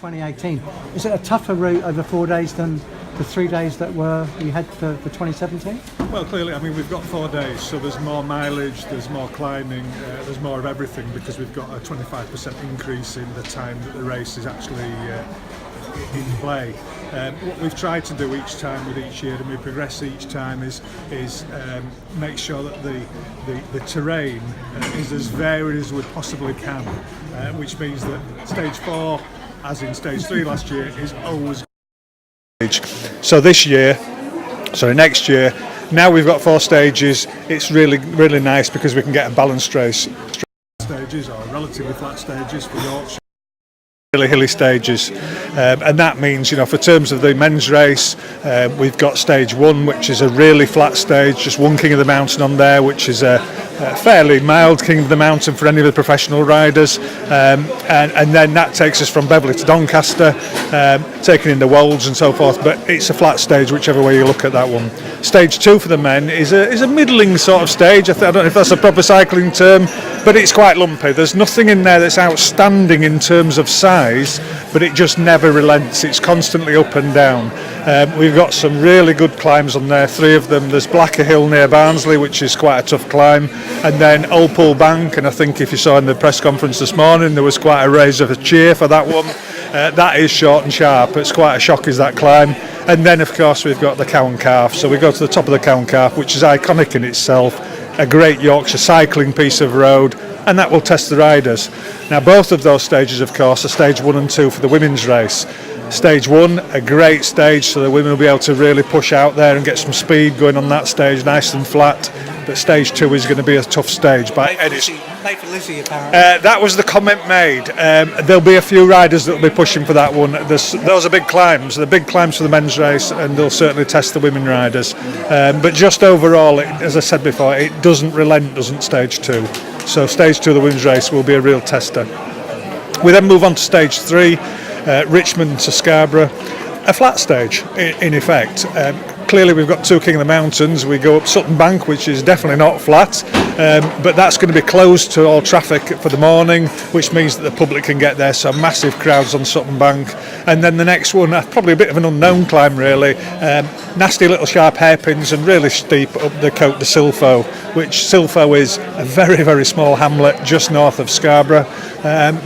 2018. Is it a tougher route over 4 days than the 3 days that we had for 2017? Well, clearly, I mean, we've got 4 days, so there's more mileage, there's more climbing, there's more of everything, because we've got a 25% increase in the time that the race is actually in play. What we've tried to do each time with each year, and we progress each time, is make sure that the terrain is as varied as we possibly can, which means that stage 4, as in stage 3 last year, is always. So next year, now we've got 4 stages. It's really nice because we can get a balanced race. Stages, or relatively flat stages for Yorkshire. Really hilly stages, and that means, you know, for terms of the men's race, we've got stage 1, which is a really flat stage, just one King of the Mountain on there, which is a fairly mild King of the Mountain for any of the professional riders, and then that takes us from Beverley to Doncaster, taking in the Wolds and so forth. But it's a flat stage whichever way you look at that one. Stage 2 for the men is a middling sort of stage. I don't know if that's a proper cycling term, but it's quite lumpy. There's nothing in there that's outstanding in terms of size, but it just never relents. It's constantly up and down. We've got some really good climbs on there, 3 of them. There's Blacker Hill near Barnsley, which is quite a tough climb, and then Oldpool Bank, and I think if you saw in the press conference this morning, there was quite a raise of a cheer for that one. That is short and sharp. It's quite a shock, is that climb. And then, of course, we've got the Cow and Calf. So we go to the top of the Cow and Calf, which is iconic in itself, a great Yorkshire cycling piece of road, and that will test the riders. Now, both of those stages, of course, are stage 1 and 2 for the women's race. Stage 1, a great stage, so the women will be able to really push out there and get some speed going on that stage, nice and flat. But stage 2 is going to be a tough stage. Made for Lizzie, apparently. That was the comment made. There'll be a few riders that will be pushing for that one. Those are big climbs. They're big climbs for the men's race, and they'll certainly test the women riders. But just overall, as I said before, it doesn't relent, doesn't stage 2. So stage 2 of the women's race will be a real tester. We then move on to stage 3, Richmond to Scarborough. A flat stage, in effect. Clearly we've got 2 King of the Mountains. We go up Sutton Bank, which is definitely not flat, but that's going to be closed to all traffic for the morning, which means that the public can get there, so massive crowds on Sutton Bank. And then the next one, probably a bit of an unknown climb really, nasty little sharp hairpins and really steep up the Côte de Silfo, which Silfo is a very small hamlet just north of Scarborough.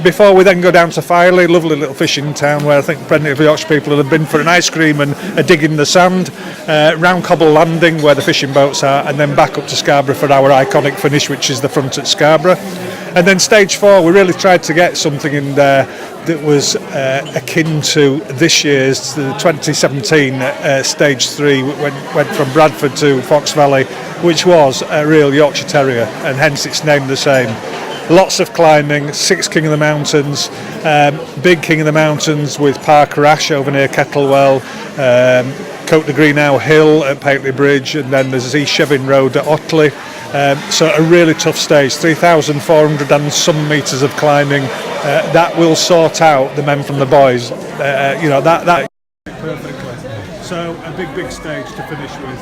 Before we then go down to Filey, lovely little fishing town where I think plenty of Yorkshire people have been for an ice cream and a dig in the sand, round Cobble Landing where the fishing boats are, and then back up to Scarborough for our iconic finish, which is the front at Scarborough. And then stage 4, we really tried to get something in there that was akin to this year's, the 2017 stage 3, went from Bradford to Fox Valley, which was a real Yorkshire Terrier, and hence it's named the same. Lots of climbing, 6 King of the Mountains, big King of the Mountains with Parker Ash over near Kettlewell, Côte de Greenhow Hill at Pateley Bridge, and then there's East Shevin Road at Otley. So a really tough stage, 3,400 and some metres of climbing. That will sort out the men from the boys. That perfectly. So a big stage to finish with.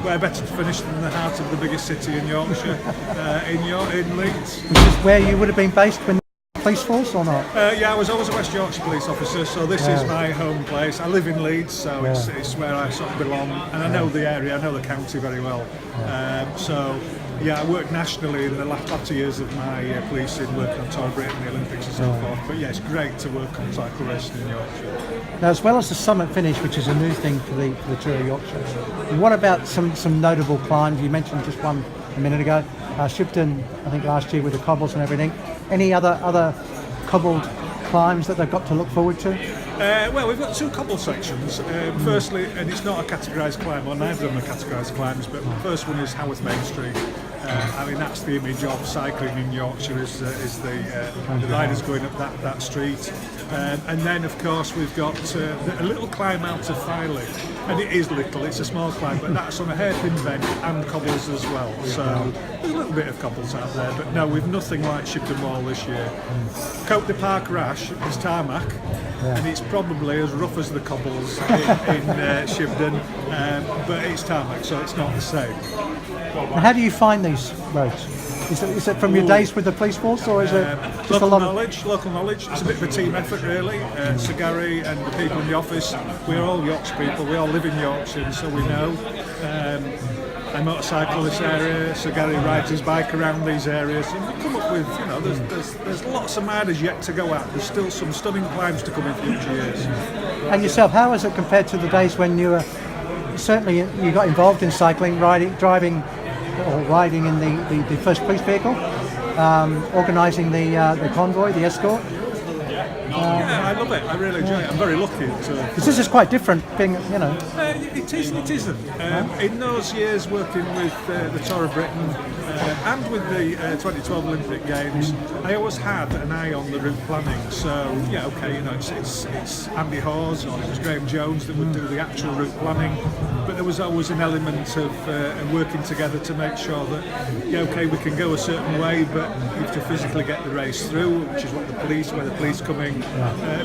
Where better to finish than the heart of the biggest city in Yorkshire, in Leeds. Which is where you would have been based when police force or not? Yeah, I was always a West Yorkshire police officer, so this is my home place. I live in Leeds, so it's where I sort of belong, and I know the area, I know the county very well. So yeah, I worked nationally in the latter years of my policing, working on Tour of Britain, the Olympics and so forth. But yeah, it's great to work on cycle racing in Yorkshire. Now, as well as the summit finish, which is a new thing for the Tour of Yorkshire, what about some notable climbs? You mentioned just one a minute ago, Shibden, I think last year with the cobbles and everything. Any other cobbled climbs that they've got to look forward to? Well, we've got 2 cobble sections. Firstly, and it's not a categorised climb, or neither of them are categorised climbs, but the first one is Haworth Main Street. I mean, that's the image of cycling in Yorkshire, is the riders going up that street. And then, of course, we've got a little climb out to Filey, and it is little, it's a small climb, but that's on a hairpin bend and cobbles as well. So there's a little bit of cobbles out there, but no, we've nothing like Shibden Wall this year. Côte de Park Rash is tarmac, and it's probably as rough as the cobbles in Shibden, but it's tarmac, so it's not the same. And how do you find these roads? Is it from your days with the police force, or is it just a lot of Local knowledge. It's a bit of a team effort, really. Sir Gary and the people in the office, we're all Yorkshire people. We all live in Yorkshire, and so we know. I motorcycle this area. Sir Gary rides his bike around these areas, and we come up with, there's lots of mileage yet to go at. There's still some stunning climbs to come in future years. And yourself, how is it compared to the days when you were certainly you got involved in cycling, driving or riding in the first police vehicle, organising the convoy, the escort? Yeah, I love it. I really enjoy it. I'm very lucky. Because this is quite different, being, It isn't. In those years working with the Tour of Britain and with the 2012 Olympic Games, I always had an eye on the route planning. So, it's Andy Hawes or it was Graham Jones that would do the actual route planning. But there was always an element of working together to make sure that, we can go a certain way, but you have to physically get the race through, which is where the police come in.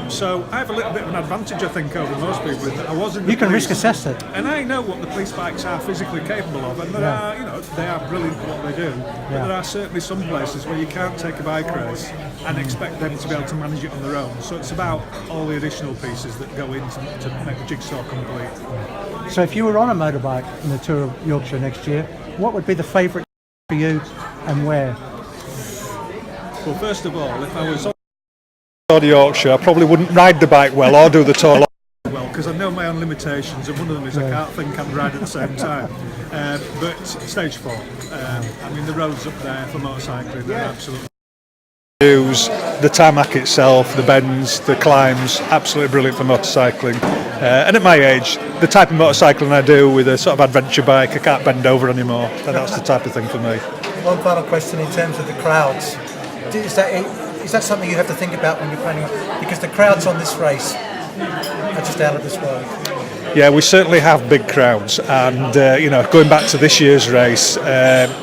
So I have a little bit of an advantage, I think, over most people. That I wasn't. You can risk assess it, and I know what the police bikes are physically capable of, and there are, they are brilliant at what they do. But there are certainly some places where you can't take a bike race and expect them to be able to manage it on their own. So it's about all the additional pieces that go in to make the jigsaw complete. So if you were on a motorbike in the Tour of Yorkshire next year, what would be the favourite for you and where? Well, first of all, if I was on Tour de Yorkshire, I probably wouldn't ride the bike well or do the tour well, because I know my own limitations, and one of them is I can't think and ride at the same time. But stage 4, the roads up there for motorcycling, they're absolutely views, the tarmac itself, the bends, the climbs, absolutely brilliant for motorcycling. And at my age, the type of motorcycling I do with a sort of adventure bike, I can't bend over anymore, and that's the type of thing for me. One final question in terms of the crowds. Is that something you have to think about when you're planning on? Because the crowds on this race are just out of this world. Yeah, we certainly have big crowds, and going back to this year's race,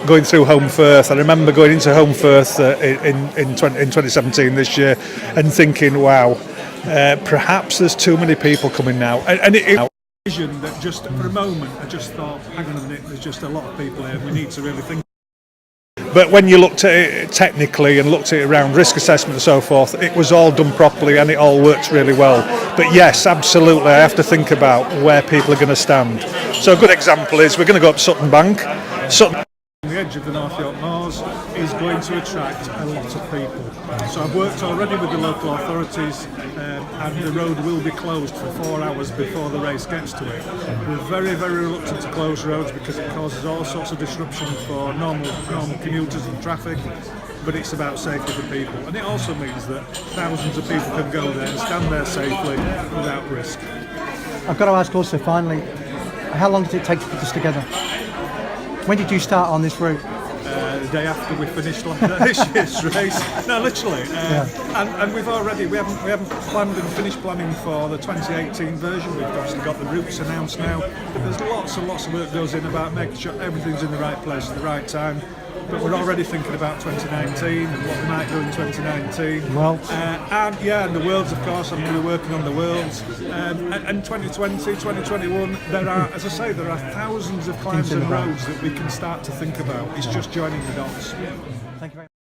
going through Home Firth, I remember going into Home Firth in 2017 this year and thinking, wow, perhaps there's too many people coming now, and it vision that just for a moment I just thought, hang on a minute, there's just a lot of people here, we need to really think. But when you looked at it technically and looked at it around risk assessment and so forth, it was all done properly and it all worked really well. But yes, absolutely, I have to think about where people are going to stand. So a good example is we're going to go up Sutton Bank. Sutton on the edge of the North York Moors is going to attract a lot of people. So I've worked already with the local authorities, and the road will be closed for 4 hours before the race gets to it. We're very, very reluctant to close roads because it causes all sorts of disruption for normal commuters and traffic, but it's about safety for people. And it also means that thousands of people can go there and stand there safely without risk. I've got to ask also, finally, how long did it take to put this together? When did you start on this route? The day after we finished this year's race. No, literally. And we haven't planned and finished planning for the 2018 version. We've obviously got the routes announced now, but there's lots and lots of work goes in about making sure everything's in the right place at the right time. But we're already thinking about 2019 and what we might do in 2019. Well, and the Worlds, of course. I'm going to be working on the Worlds. And 2020, 2021, there are thousands of climbs and roads that we can start to think about. It's just joining the dots. thank you very much.